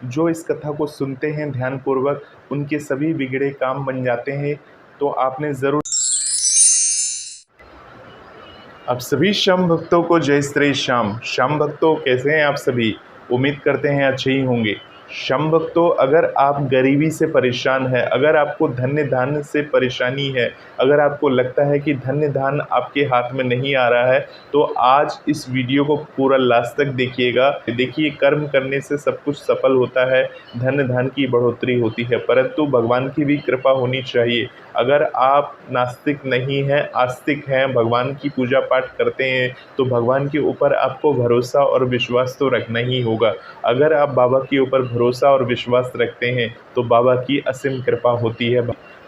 जो इस कथा को सुनते हैं ध्यानपूर्वक, उनके सभी बिगड़े काम बन जाते हैं। तो आपने ज़रूर। आप सभी श्याम भक्तों को जय श्री श्याम। श्याम भक्तों, कैसे हैं आप सभी? उम्मीद करते हैं अच्छे ही होंगे। श्याम भक्तों, अगर आप गरीबी से परेशान हैं, अगर आपको धन्य धान्य से परेशानी है, अगर आपको लगता है कि धन्य धान्य आपके हाथ में नहीं आ रहा है, तो आज इस वीडियो को पूरा लास्ट तक देखिएगा। देखिए, कर्म करने से सब कुछ सफल होता है, धन्य धान्य की बढ़ोतरी होती है, परंतु भगवान की भी कृपा होनी चाहिए। अगर आप नास्तिक नहीं हैं, आस्तिक हैं, भगवान की पूजा पाठ करते हैं, तो भगवान के ऊपर आपको भरोसा और विश्वास तो रखना ही होगा। अगर आप बाबा के ऊपर भरोसा और विश्वास रखते हैं, तो बाबा की असीम कृपा होती है,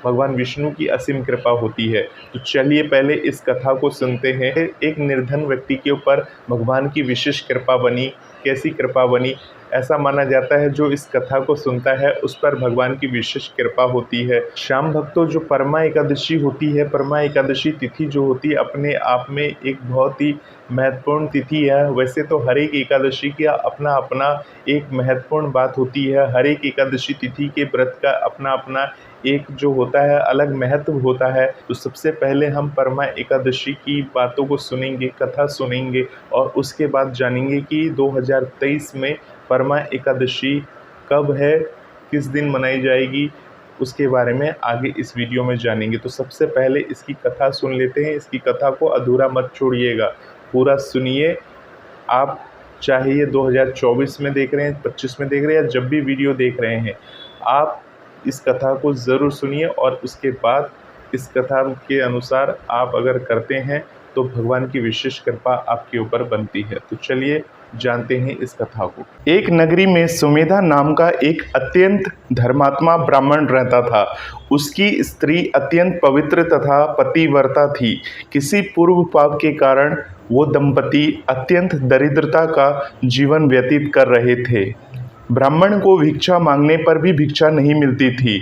भगवान विष्णु की असीम कृपा होती है। तो चलिए पहले इस कथा को सुनते हैं। एक निर्धन व्यक्ति के ऊपर भगवान की विशेष कृपा बनी। कैसी कृपा बनी? ऐसा माना जाता है जो इस कथा को सुनता है उस पर भगवान की विशेष कृपा होती है। श्याम भक्तों, जो परमा एकादशी होती है, परमा एकादशी तिथि जो होती है, अपने आप में एक बहुत ही महत्वपूर्ण तिथि है। वैसे तो हर एक एकादशी का अपना अपना एक महत्वपूर्ण बात होती है। हर एक एकादशी तिथि के व्रत का अपना अपना एक जो होता है अलग महत्व होता है। तो सबसे पहले हम परमा एकादशी की बातों को सुनेंगे, कथा सुनेंगे, और उसके बाद जानेंगे कि 2023 में परमा एकादशी कब है, किस दिन मनाई जाएगी, उसके बारे में आगे इस वीडियो में जानेंगे। तो सबसे पहले इसकी कथा सुन लेते हैं। इसकी कथा को अधूरा मत छोड़िएगा, पूरा सुनिए। आप चाहे ये 2024 में देख रहे हैं, 25 में देख रहे हैं, या जब भी वीडियो देख रहे हैं, आप इस कथा को ज़रूर सुनिए, और उसके बाद इस कथा के अनुसार आप अगर करते हैं तो भगवान की विशेष कृपा आपके ऊपर बनती है। तो चलिए जानते हैं इस कथा को। एक नगरी में सुमेधा नाम का एक अत्यंत धर्मात्मा ब्राह्मण रहता था। उसकी स्त्री अत्यंत पवित्र तथा पतिव्रता थी। किसी पूर्व पाप के कारण वो दंपति अत्यंत दरिद्रता का जीवन व्यतीत कर रहे थे। ब्राह्मण को भिक्षा मांगने पर भी भिक्षा नहीं मिलती थी।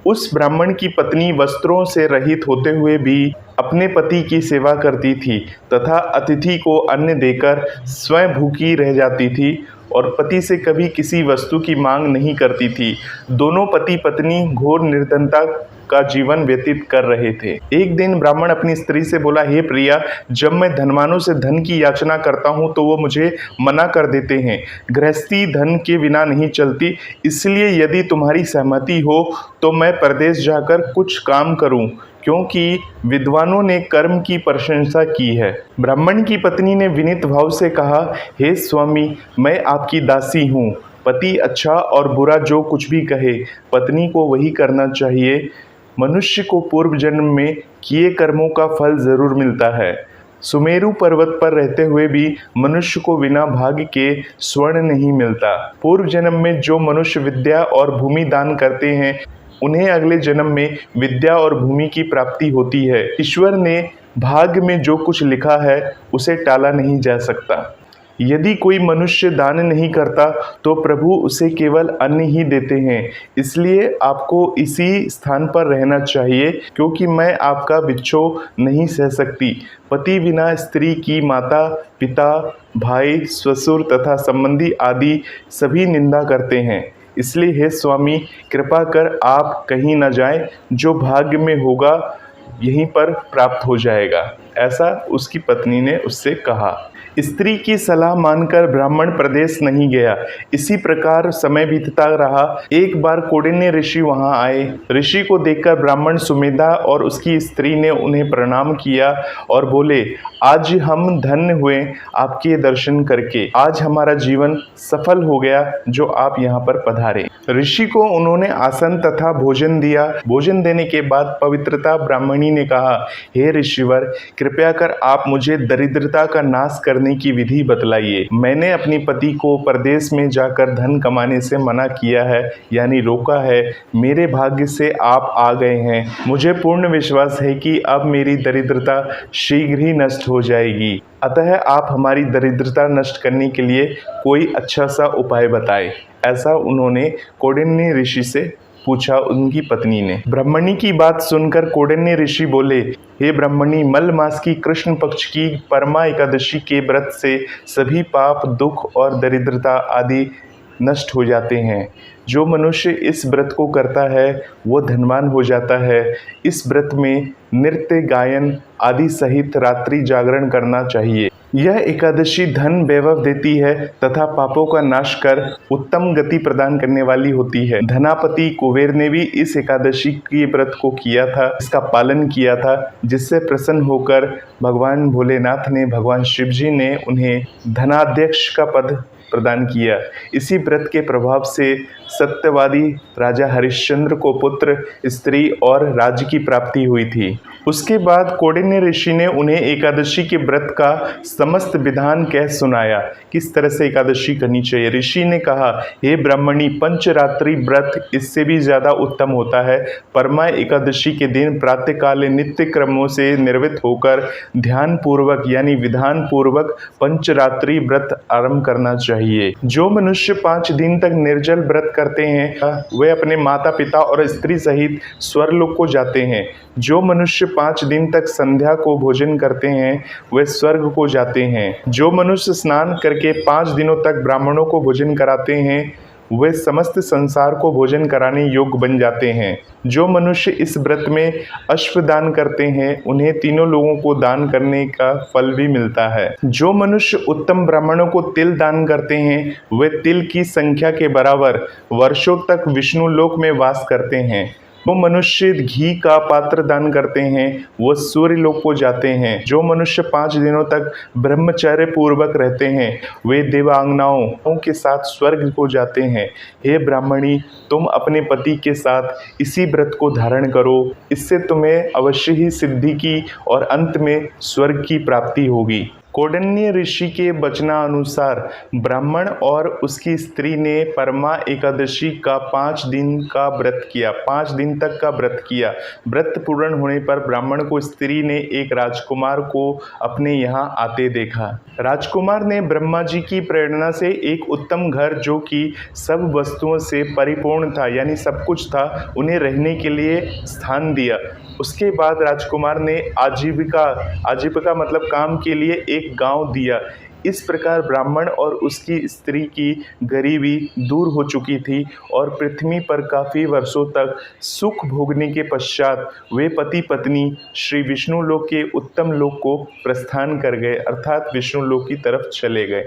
उस ब्राह्मण की पत्नी वस्त्रों से रहित होते हुए भी अपने पति की सेवा करती थी तथा अतिथि को अन्न देकर स्वयं भूखी रह जाती थी और पति से कभी किसी वस्तु की मांग नहीं करती थी। दोनों पति पत्नी घोर निर्धनता का जीवन व्यतीत कर रहे थे। एक दिन ब्राह्मण अपनी स्त्री से बोला, हे प्रिया, जब मैं धनवानों से धन की याचना करता हूँ तो वो मुझे मना कर देते हैं। गृहस्थी धन के बिना नहीं चलती, इसलिए यदि तुम्हारी सहमति हो तो मैं परदेश जाकर कुछ काम करूं, क्योंकि विद्वानों ने कर्म की प्रशंसा की है। ब्राह्मण की पत्नी ने विनीत भाव से कहा, हे स्वामी, मैं आपकी दासी हूँ। पति अच्छा और बुरा जो कुछ भी कहे, पत्नी को वही करना चाहिए। मनुष्य को पूर्व जन्म में किए कर्मों का फल जरूर मिलता है। सुमेरु पर्वत पर रहते हुए भी मनुष्य को बिना भाग्य के स्वर्ण नहीं मिलता। पूर्व जन्म में जो मनुष्य विद्या और भूमि दान करते हैं, उन्हें अगले जन्म में विद्या और भूमि की प्राप्ति होती है। ईश्वर ने भाग्य में जो कुछ लिखा है उसे टाला नहीं जा सकता। यदि कोई मनुष्य दान नहीं करता तो प्रभु उसे केवल अन्न ही देते हैं। इसलिए आपको इसी स्थान पर रहना चाहिए, क्योंकि मैं आपका बिच्छोह नहीं सह सकती। पति बिना स्त्री की माता, पिता, भाई, ससुर तथा संबंधी आदि सभी निंदा करते हैं। इसलिए हे स्वामी, कृपा कर आप कहीं न जाएं, जो भाग्य में होगा यहीं पर प्राप्त हो जाएगा। ऐसा उसकी पत्नी ने उससे कहा। स्त्री की सलाह मानकर ब्राह्मण प्रदेश नहीं गया। इसी प्रकार समय बीतता रहा। एक बार कौंडिन्य ऋषि वहां आए। ऋषि को देखकर ब्राह्मण सुमेधा और उसकी स्त्री ने उन्हें प्रणाम किया और बोले, आज हम धन्य हुए आपके दर्शन करके। आज हमारा जीवन सफल हो गया जो आप यहाँ पर पधारे। ऋषि को उन्होंने आसन तथा भोजन दिया। भोजन देने के बाद पवित्रता ब्राह्मणी ने कहा, हे ऋषिवर, कृपया कर आप मुझे दरिद्रता का नाश करने की विधि बतलाइए। मैंने अपने पति को परदेश में जाकर धन कमाने से मना किया है, यानी रोका है। मेरे भाग्य से आप आ गए हैं। मुझे पूर्ण विश्वास है कि अब मेरी दरिद्रता शीघ्र ही नष्ट हो जाएगी। अतः आप हमारी दरिद्रता नष्ट करने के लिए कोई अच्छा सा उपाय बताएं। ऐसा उन्होंने कौंडिन्य ऋषि से पूछा उनकी पत्नी ने। ब्राह्मणी की बात सुनकर कौंडिन्य ऋषि बोले, हे ब्राह्मणी, मल मास की कृष्ण पक्ष की परमा एकादशी के व्रत से सभी पाप, दुख और दरिद्रता आदि नष्ट हो जाते हैं। जो मनुष्य इस व्रत को करता है वो धनवान हो जाता है। इस व्रत में नृत्य, गायन आदि सहित रात्रि जागरण करना चाहिए। यह एकादशी धन वैभव देती है तथा पापों का नाश कर उत्तम गति प्रदान करने वाली होती है। धनापति कुबेर ने भी इस एकादशी के व्रत को किया था, इसका पालन किया था, जिससे प्रसन्न होकर भगवान भोलेनाथ ने, भगवान शिव जी ने उन्हें धनाध्यक्ष का पद प्रदान किया। इसी व्रत के प्रभाव से सत्यवादी राजा हरिश्चंद्र को पुत्र, स्त्री और राज्य की प्राप्ति हुई थी। उसके बाद कौंडिन्य ऋषि ने उन्हें एकादशी के व्रत का समस्त विधान कह सुनाया, किस तरह से एकादशी करनी चाहिए। ऋषि ने कहा, हे ब्राह्मणी, पंचरात्रि व्रत इससे भी ज्यादा उत्तम होता है। परमा एकादशी के दिन प्रातःकाल नित्य क्रमों से निर्वृत्त होकर ध्यान पूर्वक यानी विधान पूर्वक पंचरात्रि व्रत आरंभ करना चाहिए। जो मनुष्य 5 दिन तक निर्जल व्रत करते हैं वे अपने माता पिता और स्त्री सहित स्वर्गलोक को जाते हैं। जो मनुष्य 5 दिन तक संध्या को भोजन करते हैं वे स्वर्ग को जाते हैं। जो मनुष्य स्नान करके 5 दिनों तक ब्राह्मणों को भोजन कराते हैं वे समस्त संसार को भोजन कराने योग्य बन जाते हैं। जो मनुष्य इस व्रत में अश्वदान करते हैं उन्हें तीनों लोगों को दान करने का फल भी मिलता है। जो मनुष्य उत्तम ब्राह्मणों को तिल दान करते हैं वे तिल की संख्या के बराबर वर्षों तक विष्णु लोक में वास करते हैं। जो मनुष्य घी का पात्र दान करते हैं वो सूर्य लोक को जाते हैं। जो मनुष्य 5 दिनों तक ब्रह्मचर्य पूर्वक रहते हैं वे देवांगनाओं के साथ स्वर्ग को जाते हैं। हे ब्राह्मणी, तुम अपने पति के साथ इसी व्रत को धारण करो, इससे तुम्हें अवश्य ही सिद्धि की और अंत में स्वर्ग की प्राप्ति होगी। कौंडिन्य ऋषि के वचनानुसार ब्राह्मण और उसकी स्त्री ने परमा एकादशी का 5 दिन का व्रत किया, 5 दिन तक का व्रत किया। व्रत पूर्ण होने पर ब्राह्मण को स्त्री ने एक राजकुमार को अपने यहाँ आते देखा। राजकुमार ने ब्रह्मा जी की प्रेरणा से एक उत्तम घर जो कि सब वस्तुओं से परिपूर्ण था यानी सब कुछ था, उन्हें रहने के लिए स्थान दिया। उसके बाद राजकुमार ने आजीविका मतलब काम के लिए एक गांव दिया। इस प्रकार ब्राह्मण और उसकी स्त्री की गरीबी दूर हो चुकी थी और पृथ्वी पर काफ़ी वर्षों तक सुख भोगने के पश्चात वे पति पत्नी श्री विष्णु लोक के उत्तम लोक को प्रस्थान कर गए, अर्थात विष्णु लोक की तरफ चले गए।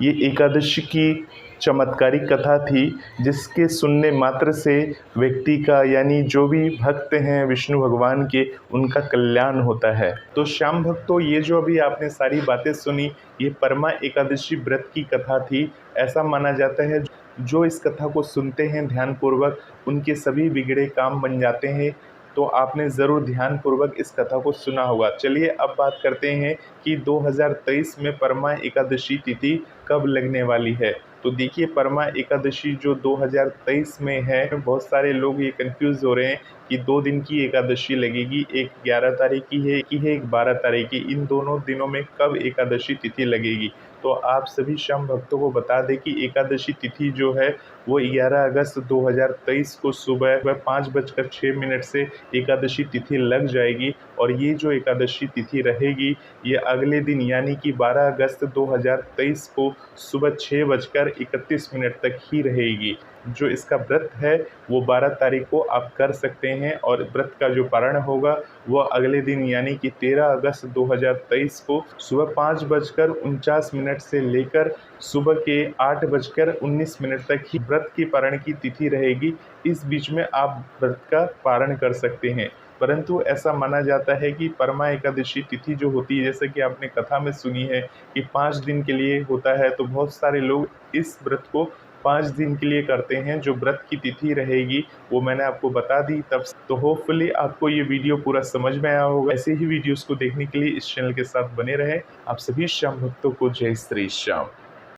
ये एकादशी की चमत्कारिक कथा थी जिसके सुनने मात्र से व्यक्ति का यानी जो भी भक्त हैं विष्णु भगवान के, उनका कल्याण होता है। तो श्याम भक्तों, ये जो अभी आपने सारी बातें सुनी ये परमा एकादशी व्रत की कथा थी। ऐसा माना जाता है जो इस कथा को सुनते हैं ध्यानपूर्वक उनके सभी बिगड़े काम बन जाते हैं। तो आपने ज़रूर ध्यानपूर्वक इस कथा को सुना होगा। चलिए अब बात करते हैं कि 2023 में परमा एकादशी तिथि कब लगने वाली है। तो देखिए, परमा एकादशी जो 2023 में है, बहुत सारे लोग ये कंफ्यूज हो रहे हैं कि 2 दिन की एकादशी लगेगी, एक 11 तारीख की है, एक 12 तारीख की। इन दोनों दिनों में कब एकादशी तिथि लगेगी? तो आप सभी श्याम भक्तों को बता दें कि एकादशी तिथि जो है वो 11 अगस्त 2023 को सुबह 5:06 से एकादशी तिथि लग जाएगी। और ये जो एकादशी तिथि रहेगी ये अगले दिन यानी कि 12 अगस्त 2023 को सुबह 6:31 तक ही रहेगी। जो इसका व्रत है वो 12 तारीख को आप कर सकते हैं और व्रत का जो पारण होगा वो अगले दिन यानी कि 13 अगस्त 2023 को सुबह 5:49 से लेकर सुबह के 8:19 तक ही व्रत की पारण की तिथि रहेगी। इस बीच में आप व्रत का पारण कर सकते हैं। परंतु ऐसा माना जाता है कि परमा एकादशी तिथि जो होती है, जैसे कि आपने कथा में सुनी है कि 5 दिन के लिए होता है, तो बहुत सारे लोग इस व्रत को 5 दिन के लिए करते हैं। जो व्रत की तिथि रहेगी वो मैंने आपको बता दी तब। तो होपफुली आपको ये वीडियो पूरा समझ में आया होगा। ऐसे ही वीडियोस को देखने के लिए इस चैनल के साथ बने रहें। आप सभी श्याम भक्तों को जय श्री श्याम।